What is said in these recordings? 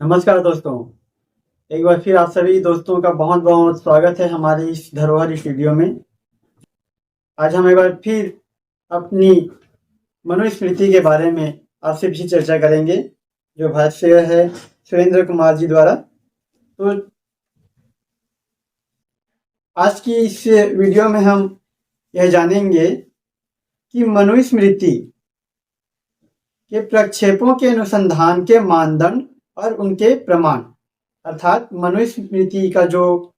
नमस्कार दोस्तों। एक बार फिर आप सभी दोस्तों का बहुत बहुत स्वागत है हमारे इस धरोहर स्टूडियो में। आज हम एक बार फिर अपनी मनुस्मृति के बारे में आपसे भी चर्चा करेंगे, जो भाष्य है सुरेंद्र कुमार जी द्वारा। तो आज की इस वीडियो में हम यह जानेंगे कि मनुस्मृति के प्रक्षेपों के अनुसंधान के मानदंड और उनके प्रमाण, अर्थात मनुस्मृति का जो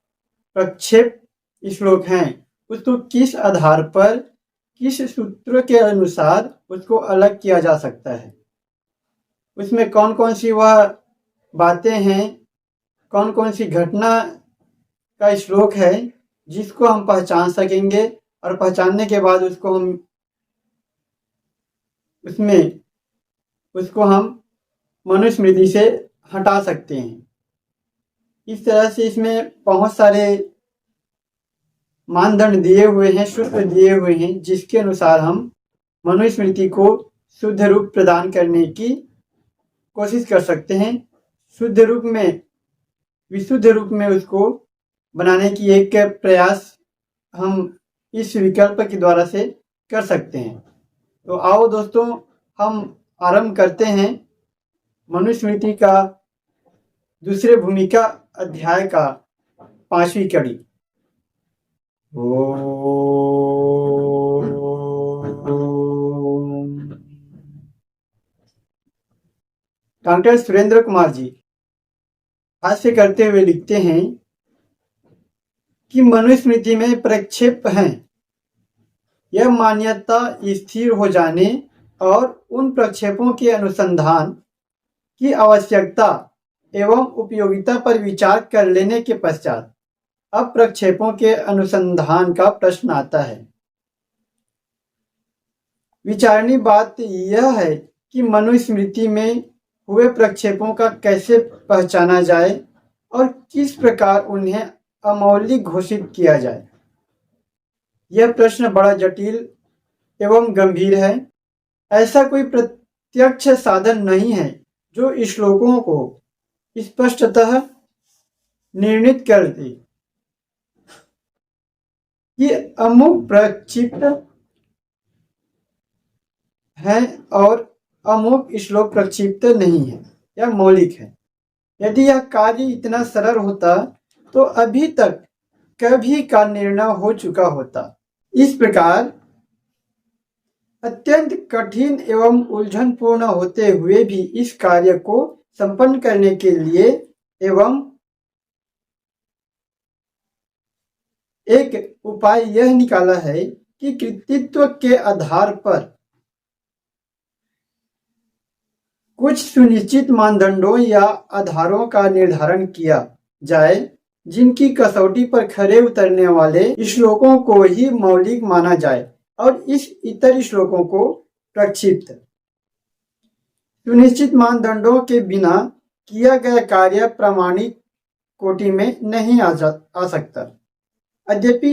प्रक्षेप श्लोक हैं उसको किस आधार पर, किस सूत्र के अनुसार उसको अलग किया जा सकता है, उसमें कौन कौन सी वह बातें हैं, कौन कौन सी घटना का श्लोक है जिसको हम पहचान सकेंगे और पहचानने के बाद उसको हम मनुस्मृति से हटा सकते हैं। इस तरह से इसमें बहुत सारे मानदंड दिए हुए हैं, सूत्र दिए हुए हैं, जिसके अनुसार हम मनुस्मृति को शुद्ध रूप प्रदान करने की कोशिश कर सकते हैं। शुद्ध रूप में, विशुद्ध रूप में उसको बनाने की एक प्रयास हम इस विकल्प के द्वारा से कर सकते हैं। तो आओ दोस्तों, हम आरंभ करते हैं मनुस्मृति का दूसरे भूमिका अध्याय का 5वीं कड़ी। डॉक्टर सुरेंद्र कुमार जी भाष्य करते हुए लिखते हैं कि मनुस्मृति में प्रक्षेप हैं। यह मान्यता स्थिर हो जाने और उन प्रक्षेपों के अनुसंधान की आवश्यकता एवं उपयोगिता पर विचार कर लेने के पश्चात अब प्रक्षेपों के अनुसंधान का प्रश्न आता है। विचारणीय बात यह है कि मनुस्मृति में हुए प्रक्षेपों का कैसे पहचाना जाए और किस प्रकार उन्हें अमौलिक घोषित किया जाए। यह प्रश्न बड़ा जटिल एवं गंभीर है। ऐसा कोई प्रत्यक्ष साधन नहीं है जो श्लोकों को स्पष्टतः निर्णित कर दे कि अमुक प्रक्षिप्त है और अमुक श्लोक प्रक्षिप्त नहीं है या मौलिक है। यदि यह कार्य इतना सरल होता तो अभी तक कभी का निर्णय हो चुका होता। इस प्रकार अत्यंत कठिन एवं उलझनपूर्ण होते हुए भी इस कार्य को संपन्न करने के लिए एवं एक उपाय यह निकाला है कि कृतित्व के आधार पर कुछ सुनिश्चित मानदंडों या आधारों का निर्धारण किया जाए, जिनकी कसौटी पर खरे उतरने वाले श्लोकों को ही मौलिक माना जाए और इस इतर श्लोकों को प्रक्षिप्त। सुनिश्चित मानदंडों के बिना किया गया कार्य प्रामाणिक कोटि में नहीं आ सकता। यद्यपि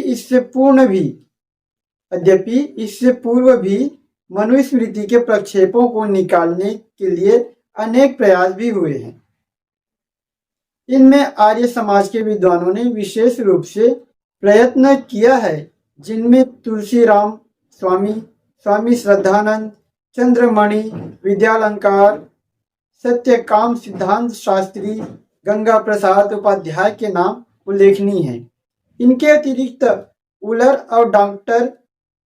इससे पूर्व भी मनुस्मृति के प्रक्षेपों को निकालने के लिए अनेक प्रयास भी हुए हैं। इनमें आर्य समाज के विद्वानों ने विशेष रूप से प्रयत्न किया है, जिनमें तुलसीराम स्वामी, स्वामी श्रद्धानंद, चंद्रमणि, विद्यालंकार, सत्यकाम सिद्धांत शास्त्री, गंगा प्रसाद उपाध्याय के नाम उल्लेखनीय हैं। इनके अतिरिक्त उलर और डॉक्टर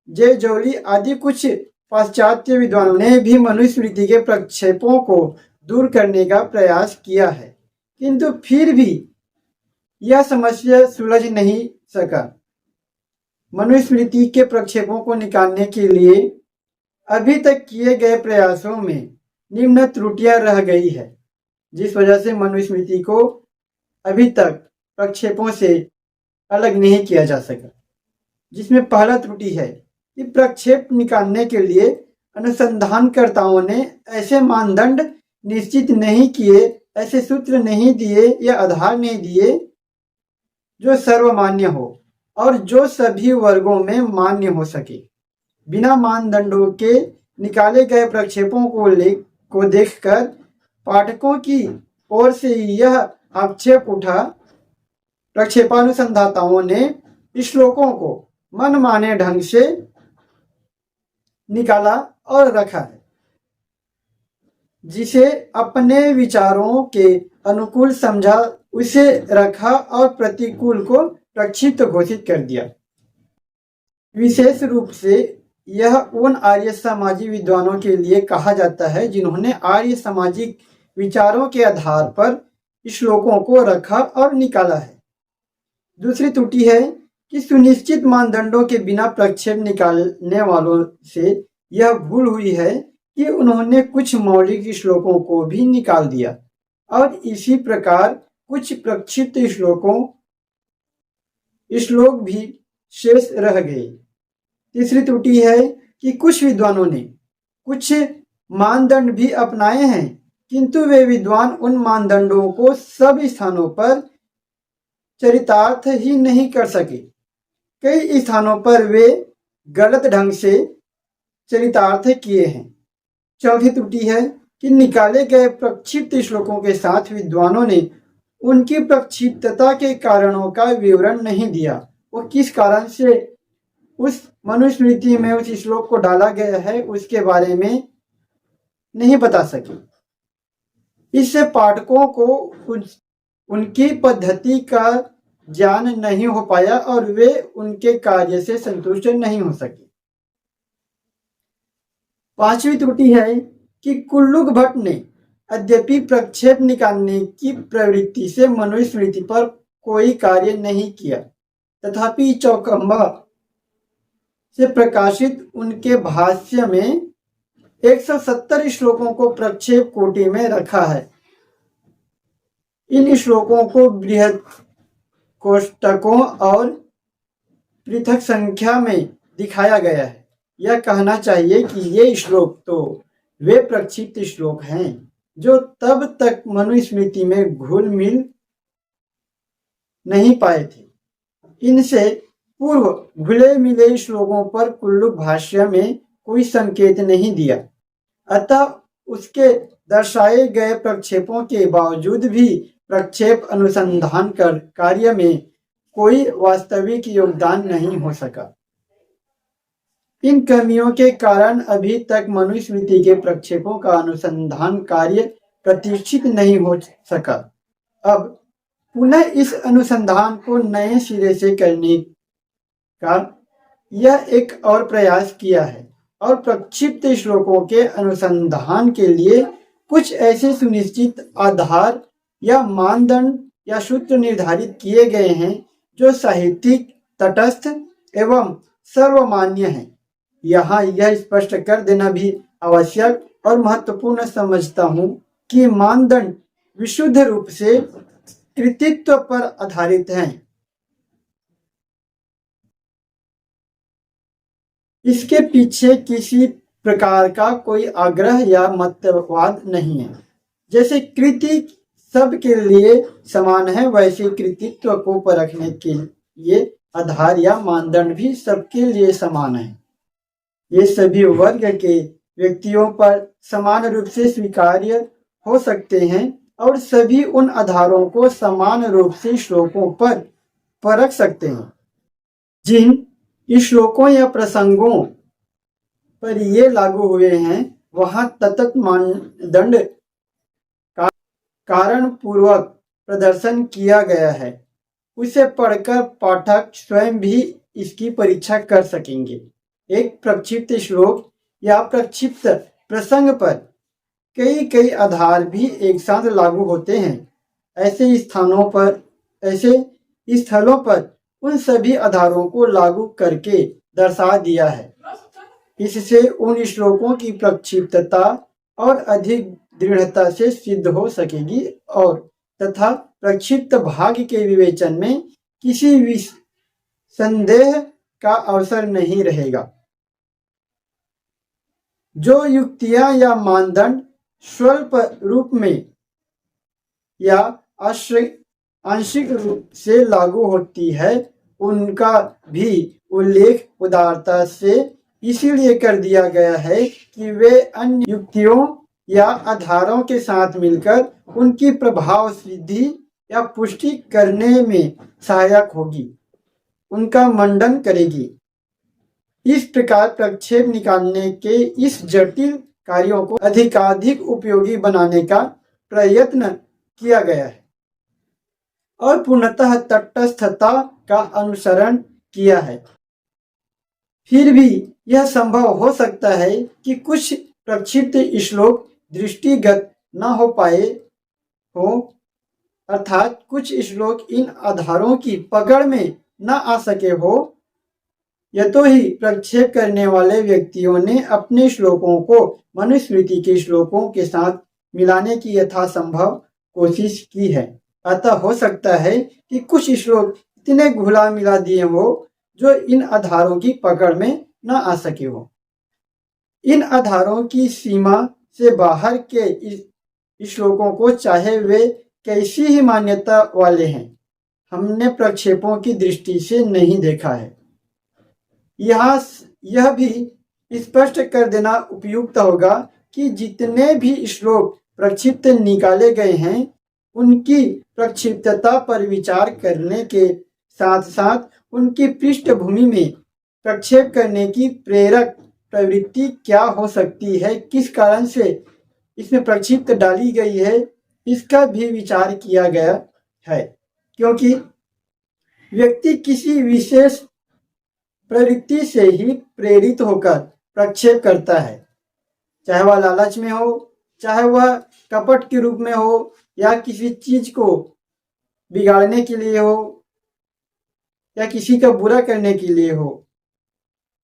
जे जौली आदि कुछ पाश्चात्य विद्वानों ने भी मनुस्मृति के प्रक्षेपों को दूर करने का प्रयास किया है, किंतु फिर भी यह समस्या सुलझ नहीं सका। मनुस्मृति के प्रक्षेपों को निकालने के लिए अभी तक किए गए प्रयासों में निम्न त्रुटियां रह गई है, जिस वजह से मनुस्मृति को अभी तक प्रक्षेपों से अलग नहीं किया जा सका। जिसमें पहला त्रुटि है कि प्रक्षेप निकालने के लिए अनुसंधानकर्ताओं ने ऐसे मानदंड निश्चित नहीं किए, ऐसे सूत्र नहीं दिए या आधार नहीं दिए जो सर्वमान्य हो और जो सभी वर्गों में मान्य हो सके। बिना मानदंडों के निकाले गए प्रक्षेपों को देखकर पाठकों की ओर से यह आक्षेप उठा, प्रक्षेपानुसंधाताओं ने श्लोकों को मनमाने ढंग से निकाला और रखा है, जिसे अपने विचारों के अनुकूल समझा, उसे रखा और प्रतिकूल को प्रक्षिप्त घोषित कर दिया। विशेष रूप से यह उन आर्य समाजी विद्वानों के लिए कहा जाता है जिन्होंने आर्य सामाजिक विचारों के आधार पर श्लोकों को रखा और निकाला है। दूसरी त्रुटि है कि सुनिश्चित मानदंडों के बिना प्रक्षेप निकालने वालों से यह भूल हुई है कि उन्होंने कुछ मौलिक श्लोकों को भी निकाल दिया और इसी प्रकार कुछ प्रक्षिप्त श्लोक भी शेष रह गए। तीसरी त्रुटि है कि कुछ विद्वानों ने कुछ मानदंड भी अपनाए हैं, किंतु वे विद्वान उन मानदंडों को सब स्थानों पर चरितार्थ ही नहीं कर सके। कई स्थानों पर वे गलत ढंग से चरितार्थ किए हैं। चौथी त्रुटि है कि निकाले गए प्रक्षिप्त श्लोकों के साथ विद्वानों ने उनकी प्रक्षिप्तता के कारणों का विवरण नहीं दिया। वो किस कारण से उस मनुस्मृति में उस श्लोक को डाला गया है उसके बारे में नहीं बता सके। इससे पाठकों को उनकी पद्धति का ज्ञान नहीं हो पाया और वे उनके कार्य से संतुष्ट नहीं हो सके। पांचवी त्रुटि है कि कुल्लुग भट्ट ने यद्यपि प्रक्षेप निकालने की प्रवृत्ति से मनुस्मृति पर कोई कार्य नहीं किया, तथापि चौकम्बा से प्रकाशित उनके भाष्य में 170 श्लोकों को प्रक्षेप कोटि में रखा है। इन श्लोकों को बृहद कोष्टकों और पृथक संख्या में दिखाया गया है। यह कहना चाहिए कि ये श्लोक तो वे प्रक्षिप्त श्लोक हैं जो तब तक मनुस्मृति में घुल मिल नहीं पाए थे। इनसे पूर्व घुले मिले श्लोकों पर कुल्लुग भाष्य में कोई संकेत नहीं दिया, अतः उसके दर्शाए गए प्रक्षेपों के बावजूद भी प्रक्षेप अनुसंधान कर कार्य में कोई वास्तविक योगदान नहीं हो सका। इन कमियों के कारण अभी तक मनुस्मृति के प्रक्षेपों का अनुसंधान कार्य प्रतिष्ठित नहीं हो सका। अब पुनः इस अनुसंधान को नए सिरे से करने का यह एक और प्रयास किया है और प्रक्षिप्त श्लोकों के अनुसंधान के लिए कुछ ऐसे सुनिश्चित आधार या मानदंड या सूत्र निर्धारित किए गए हैं जो साहित्यिक, तटस्थ एवं सर्वमान्य हैं। यहाँ यह स्पष्ट कर देना भी आवश्यक और महत्वपूर्ण समझता हूँ कि मानदंड विशुद्ध रूप से कृतित्व पर आधारित हैं। इसके पीछे किसी प्रकार का कोई आग्रह या मतवाद नहीं है। जैसे कृति सबके लिए समान है, वैसे कृतित्व को परखने के लिए आधार या मानदंड भी सबके लिए समान है। ये सभी वर्ग के व्यक्तियों पर समान रूप से स्वीकार्य हो सकते हैं और सभी उन आधारों को समान रूप से श्लोकों पर परख सकते हैं। जिन श्लोकों या प्रसंगों पर ये लागू हुए हैं वहां तत्त मानदंड का कारण पूर्वक प्रदर्शन किया गया है। उसे पढ़कर पाठक स्वयं भी इसकी परीक्षा कर सकेंगे। एक प्रक्षिप्त श्लोक या प्रक्षिप्त प्रसंग पर कई आधार भी एक साथ लागू होते हैं। ऐसे स्थलों पर उन सभी आधारों को लागू करके दर्शा दिया है। इससे उन श्लोकों की प्रक्षिप्तता और अधिक दृढ़ता से सिद्ध हो सकेगी और तथा प्रक्षिप्त भाग के विवेचन में किसी भी संदेह का अवसर नहीं रहेगा। जो युक्तियां या मानदंड स्वल्प रूप में या आंशिक रूप से लागू होती है उनका भी उल्लेख उदारता से इसीलिए कर दिया गया है कि वे अन्य युक्तियों या आधारों के साथ मिलकर उनकी प्रभाव सिद्धि या पुष्टि करने में सहायक होगी, उनका मंडन करेगी। इस प्रकार प्रक्षेप निकालने के इस जटिल कार्यों को अधिकाधिक उपयोगी बनाने का प्रयत्न किया गया है और पूर्णतः तटस्थता का अनुसरण किया है। फिर भी यह संभव हो सकता है कि कुछ प्रक्षिप्त श्लोक दृष्टिगत न हो पाए हो, अर्थात कुछ श्लोक इन आधारों की पकड़ में न आ सके हो। यतोहि प्रक्षेप करने वाले व्यक्तियों ने अपने श्लोकों को मनुस्मृति के श्लोकों के साथ मिलाने की यथासंभव कोशिश की है। अतः हो सकता है कि कुछ श्लोक इतने घुला मिला दिए हो जो इन आधारों की पकड़ में न आ सके हो। इन आधारों की सीमा से बाहर के श्लोकों को, चाहे वे कैसी ही मान्यता वाले हैं, हमने प्रक्षेपों की दृष्टि से नहीं देखा है। यह भी स्पष्ट कर देना उपयुक्त होगा कि जितने भी श्लोक प्रक्षिप्त निकाले गए हैं, उनकी प्रक्षिप्तता पर विचार करने के साथ साथ उनकी पृष्ठभूमि में प्रक्षेप करने की प्रेरक प्रवृत्ति क्या हो सकती है, किस कारण से इसमें प्रक्षिप्त डाली गई है, इसका भी विचार किया गया है। क्योंकि व्यक्ति किसी विशेष प्रवृत्ति से ही प्रेरित होकर प्रक्षेप करता है, चाहे वह लालच में हो, चाहे वह कपट के रूप में हो, या किसी चीज को बिगाड़ने के लिए हो, या किसी का बुरा करने के लिए हो,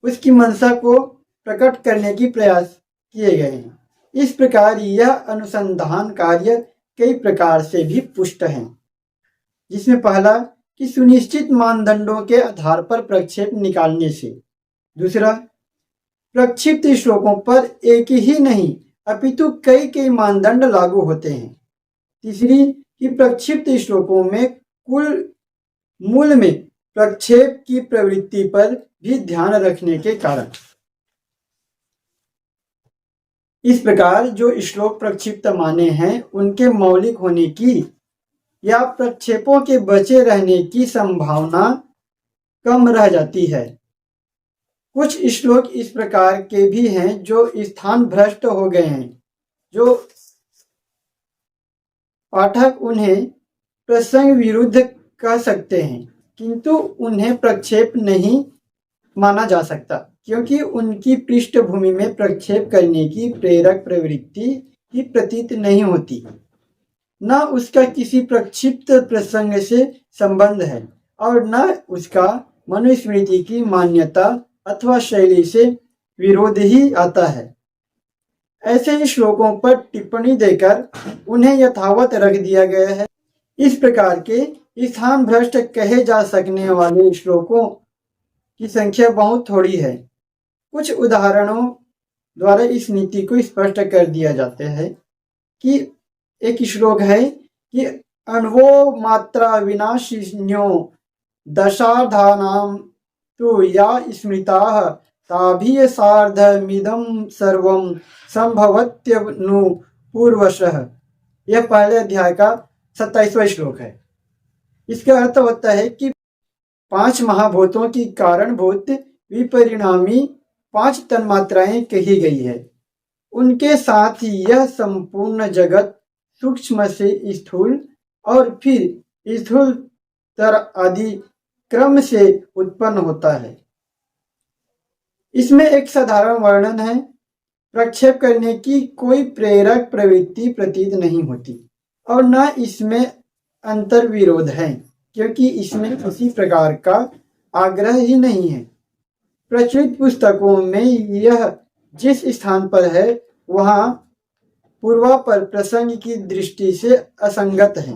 उसकी मंशा को प्रकट करने की प्रयास किए गए हैं। इस प्रकार यह अनुसंधान कार्य कई प्रकार से भी पुष्ट है, जिसमें पहला कि सुनिश्चित मानदंडों के आधार पर प्रक्षेप निकालने से, दूसरा प्रक्षिप्त श्लोकों पर एक ही नहीं अपितु कई मानदंड लागू होते हैं, तीसरी कि प्रक्षिप्त श्लोकों में कुल मूल में प्रक्षेप की प्रवृत्ति पर भी ध्यान रखने के कारण। इस प्रकार जो श्लोक प्रक्षिप्त माने हैं, उनके मौलिक होने की या प्रक्षेपों के बचे रहने की संभावना कम रह जाती है। कुछ श्लोक इस प्रकार के भी हैं जो स्थान भ्रष्ट हो गए हैं, जो पाठक उन्हें प्रसंग विरुद्ध कह सकते हैं, किंतु उन्हें प्रक्षेप नहीं माना जा सकता, क्योंकि उनकी पृष्ठभूमि में प्रक्षेप करने की प्रेरक प्रवृत्ति ही प्रतीत नहीं होती, न उसका किसी प्रक्षिप्त प्रसंग से संबंध है और न उसका मनुस्मृति की मान्यता अथवा शैली से विरोध ही आता है। ऐसे ही श्लोकों पर टिप्पणी देकर उन्हें यथावत रख दिया गया है। इस प्रकार के स्थान भ्रष्ट कहे जा सकने वाले श्लोकों की संख्या बहुत थोड़ी है। कुछ उदाहरणों द्वारा इस नीति को स्पष्ट कर दिया जाता है कि एक श्लोक है कि अण्वो मात्रा विनाशिन्यो दशार्धानां तु या स्मृताः ताभिः सार्धमिदं सर्वं संभवत्यनु पूर्वशः। यह पहले अध्याय का 27वां श्लोक है। इसका अर्थ होता है कि 5 महाभूतों की कारणभूत विपरिणामी 5 तन्मात्राएं कही गई है। उनके साथ यह संपूर्ण जगत सूक्ष्म से स्थूल और फिर स्थूलतर आदि क्रम से उत्पन्न होता है। इसमें एक साधारण वर्णन है। प्रक्षेप करने की कोई प्रेरक प्रवृत्ति प्रतीत नहीं होती और न इसमें अंतर्विरोध है, क्योंकि इसमें किसी प्रकार का आग्रह ही नहीं है। प्रचलित पुस्तकों में यह जिस स्थान पर है वहाँ पूर्वापर प्रसंग की दृष्टि से असंगत है।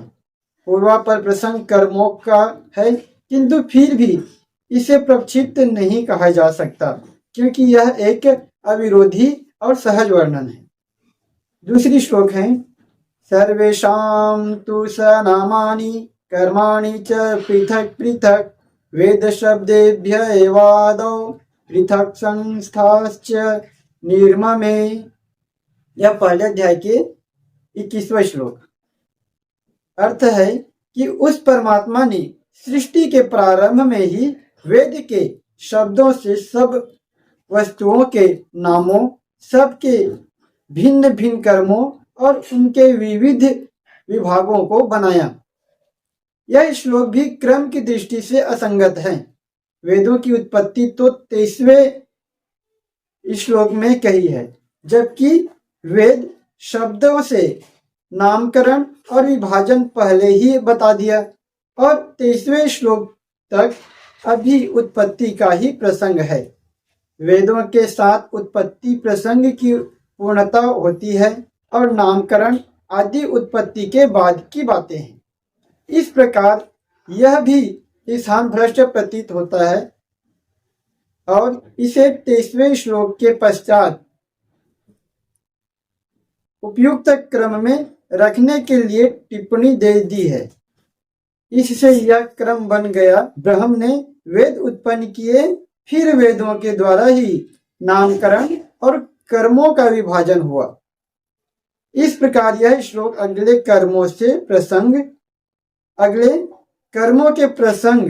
पूर्वापर प्रसंग कर्मों का है, किंतु फिर भी इसे प्रक्षिप्त नहीं कहा जा सकता, क्योंकि यह एक अविरोधी और सहज वर्णन है। दूसरी श्लोक है सर्वेषां तु सनामानि कर्माणि च पृथक पृथक वेद शब्देभ्य एवादौ पृथक संस्थाश्च निर्ममे। यह पहले अध्याय के 21वां श्लोक। अर्थ है कि उस परमात्मा ने सृष्टि के प्रारंभ में ही वेद के शब्दों से सब वस्तुओं के नामों, सबके भिन्न भिन्न कर्मों और उनके विविध विभागों को बनाया। यह श्लोक भी क्रम की दृष्टि से असंगत है। वेदों की उत्पत्ति तो 23वें श्लोक में कही है, जबकि वेद शब्दों से नामकरण और विभाजन पहले ही बता दिया, और 23वें श्लोक तक अभी उत्पत्ति का ही प्रसंग है। वेदों के साथ उत्पत्ति प्रसंग की पूर्णता होती है और नामकरण आदि उत्पत्ति के बाद की बातें हैं। इस प्रकार यह भी स्थान भ्रष्ट प्रतीत होता है और इसे 23वें श्लोक के पश्चात उपयुक्त क्रम में रखने के लिए टिप्पणी दे दी है। इससे यह क्रम बन गया। ब्रह्म ने वेद उत्पन्न किए, फिर वेदों के द्वारा ही नामकरण और कर्मों का विभाजन हुआ। इस प्रकार यह श्लोक अगले कर्मों के प्रसंग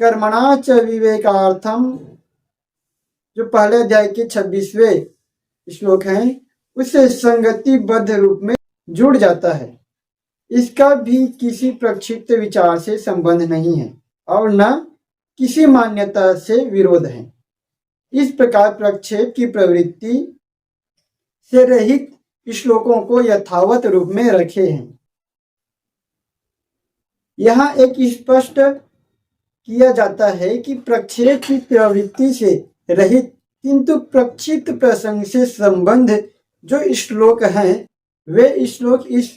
कर्मणा च विवेकार्थम, जो पहले अध्याय के 26वें श्लोक हैं, उससे संगतिबद्ध रूप में जुड़ जाता है। इसका भी किसी प्रक्षिप्त विचार से संबंध नहीं है और न किसी मान्यता से विरोध है। इस प्रकार प्रक्षेप की प्रवृत्ति से रहित श्लोकों को यथावत रूप में रखे हैं। यहाँ एक स्पष्ट किया जाता है कि प्रक्षेप की प्रवृत्ति से रहित किंतु प्रक्षिप्त प्रसंग से संबंध जो श्लोक हैं, वे श्लोक इस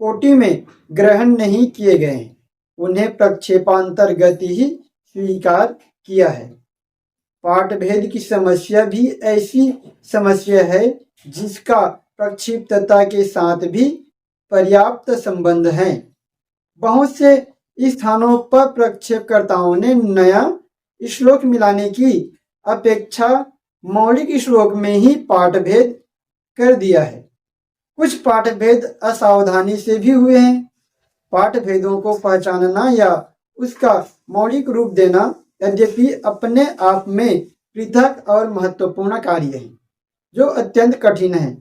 कोटि में ग्रहण नहीं किए गए हैं। उन्हें प्रक्षेपांतर्गत ही स्वीकार किया है। पाठ भेद की समस्या भी ऐसी समस्या है जिसका प्रक्षिप्तता के साथ भी पर्याप्त संबंध है। बहुत से स्थानों पर प्रक्षेपकर्ताओं ने नया श्लोक मिलाने की अपेक्षा मौलिक श्लोक में ही पाठ भेद कर दिया है। कुछ पाठ भेद असावधानी से भी हुए हैं। पाठ भेदों को पहचानना या उसका मौलिक रूप देना यद्यपि अपने आप में पृथक और महत्वपूर्ण कार्य है, जो अत्यंत कठिन है,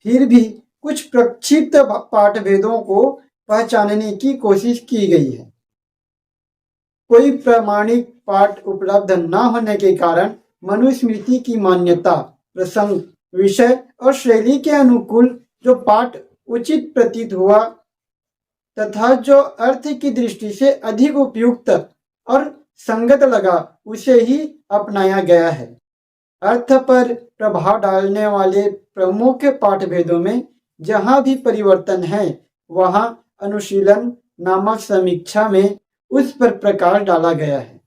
फिर भी कुछ प्रक्षिप्त पाठ भेदों को पहचानने की कोशिश की गई है। कोई प्रामाणिक पाठ उपलब्ध न होने के कारण मनुस्मृति की मान्यता प्रसंग, विषय और शैली के अनुकूल जो पाठ उचित प्रतीत हुआ तथा जो अर्थ की दृष्टि से अधिक उपयुक्त और संगत लगा, उसे ही अपनाया गया है। अर्थ पर प्रभाव डालने वाले प्रमुख पाठ भेदों में जहाँ भी परिवर्तन है, वहाँ अनुशीलन नामक समीक्षा में उस पर प्रकाश डाला गया है।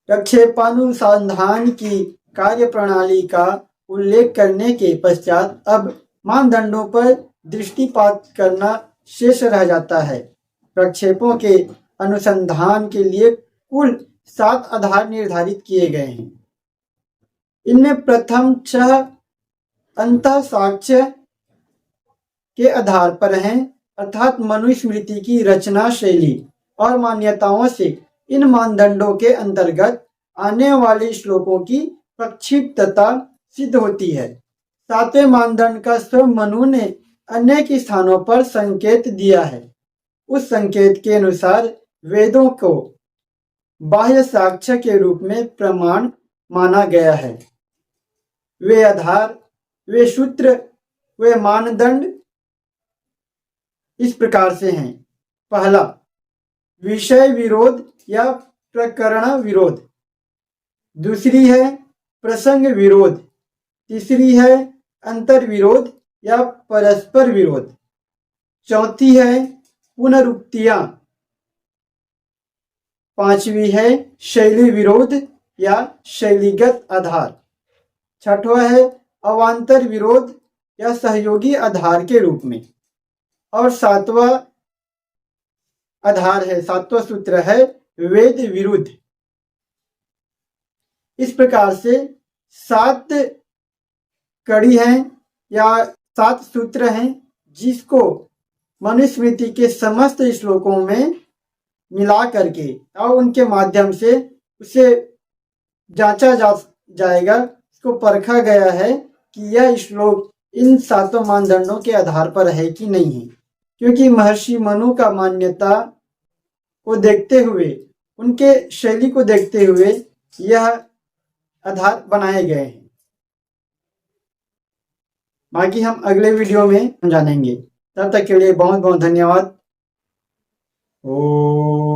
प्रक्षेपानुसंधान की कार्य प्रणाली का उल्लेख करने के पश्चात अब मानदंडों पर दृष्टिपात करना शेष रह जाता है। प्रक्षेपों के अनुसंधान के लिए कुल 7 आधार निर्धारित किए गए हैं। इनमें प्रथम 6 अंतः साक्ष्य के आधार पर हैं, अर्थात मनुस्मृति की रचना शैली और मान्यताओं से इन मानदंडों के अंतर्गत आने वाले श्लोकों की प्रक्षिप्तता सिद्ध होती है। 7वें मानदंड का स्वयं मनु ने अनेक स्थानों पर संकेत दिया है। उस संकेत के अनुसार वेदों को बाह्य साक्ष्य के रूप में प्रमाण माना गया है। वे आधार, वे सूत्र, वे मानदंड इस प्रकार से हैं। पहला, विषय विरोध या प्रकरण विरोध। दूसरी है प्रसंग विरोध। तीसरी है अंतर विरोध या परस्पर विरोध। चौथी है पुनरुक्तियां। पांचवी है शैली विरोध या शैलीगत आधार। छठवां है अवान्तर विरोध या सहयोगी आधार के रूप में। और 7वां आधार है, 7वां सूत्र है वेद विरुद्ध। इस प्रकार से 7 कड़ी हैं या 7 सूत्र हैं जिसको मनुस्मृति के समस्त श्लोकों में मिला करके और उनके माध्यम से उसे जांचा जाएगा, इसको परखा गया है कि यह श्लोक इन 7 मानदंडों के आधार पर है कि नहीं है। क्योंकि महर्षि मनु का मान्यता को देखते हुए, उनके शैली को देखते हुए यह आधार बनाए गए हैं। बाकी हम अगले वीडियो में जानेंगे। तब तक के लिए बहुत बहुत धन्यवाद। ओ